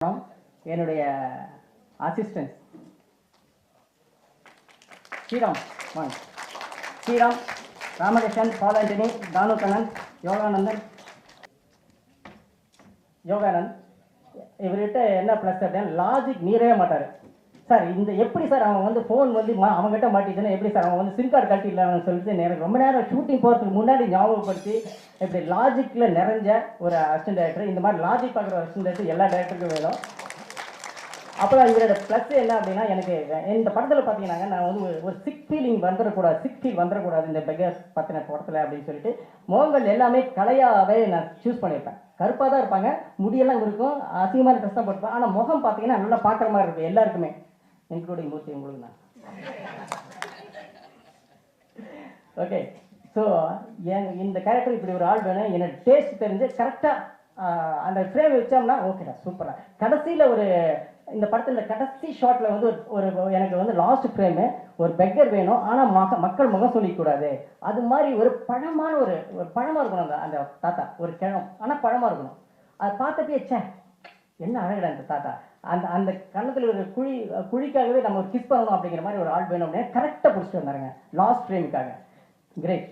என்னுடைய அசிஸ்டன்ட் ஸ்ரீராம் ஸ்ரீராம், ராமகிருஷ்ணன், பால் ஆண்டனி, தானுகண்ணன், யோகானந்தன், யோகானந்த். இவர்கிட்ட என்ன ப்ளஸ் அப்படின்னா லாஜிக் மீறவே மாட்டார் சார். இந்த எப்படி சார் அவன் வந்து ஃபோன் வந்து அவங்ககிட்ட மாட்டிச்சுன்னா எப்படி சார் அவன் வந்து சிம் கார்டு கட்டிடலாம்னு சொல்லிட்டு எனக்கு ரொம்ப நேரம் ஷூட்டிங் போகிறதுக்கு முன்னாடி ஞாபகப்படுத்தி இப்படி லாஜிக்கில் நிறைஞ்ச ஒரு அசிஸ்டன்ட் டைரக்டர். இந்த மாதிரி லாஜிக் பார்க்குற அசிஸ்டன்ட் டைரக்டர் எல்லா டைரக்டருக்கும் வேணும். அப்புறம் இவரோட ப்ளஸ் என்ன அப்படின்னா, எனக்கு இந்த படத்தில் பார்த்தீங்கன்னா நான் வந்து ஒரு சிக் ஃபீல் வந்துடக்கூடாது இந்த பெக்கர் பற்றின படத்தில் அப்படின்னு சொல்லிட்டு முகங்கள் எல்லாமே கலையாகவே நான் சூஸ் பண்ணியிருப்பேன். கருப்பாக தான் இருப்பாங்க, முடியெல்லாம் இருக்கும், அசிங்கமான ட்ரெஸ் தான் போட்டுப்பேன். ஆனால் முகம் பார்த்தீங்கன்னா நல்லா பார்க்குற மாதிரி இருக்கும் எல்லாருக்குமே, இன்க்ளூடிங் மூர்த்தி உங்களுக்கு தான். ஓகே, ஸோ இந்த கேரக்டர் இப்படி ஒரு ஆள் வேணும், எனக்கு டேஸ்ட் தெரிஞ்சு கரெக்டாக அந்த ஃப்ரேம் வச்சோம்னா ஓகேடா சூப்பராக. கடைசியில் ஒரு இந்த படத்தில் கடைசி ஷாட்டில் வந்து ஒரு எனக்கு வந்து லாஸ்ட் ஃப்ரேமு ஒரு பெக்கர் வேணும், ஆனால் மக்கள் முகம் சொல்லிக்கூடாது. அது மாதிரி ஒரு பழமான ஒரு பழமாக இருக்கணும் அந்த தாத்தா, ஒரு கிழம் ஆனால் பழமாக இருக்கணும். அதை பார்த்துட்டே சே என்ன அழகடா அந்த தாத்தா, அந்த கண்ணத்தில் ஒரு குழிக்காகவே நம்ம ஒரு கிஸ் பண்ணணும் அப்படிங்கிற மாதிரி ஒரு ஆள் வேணும் அப்படின்னு கரெக்டாக பிடிச்சிட்டு வந்தாருங்க லாஸ்ட் ஃப்ரேமுக்காக. கிரேட்.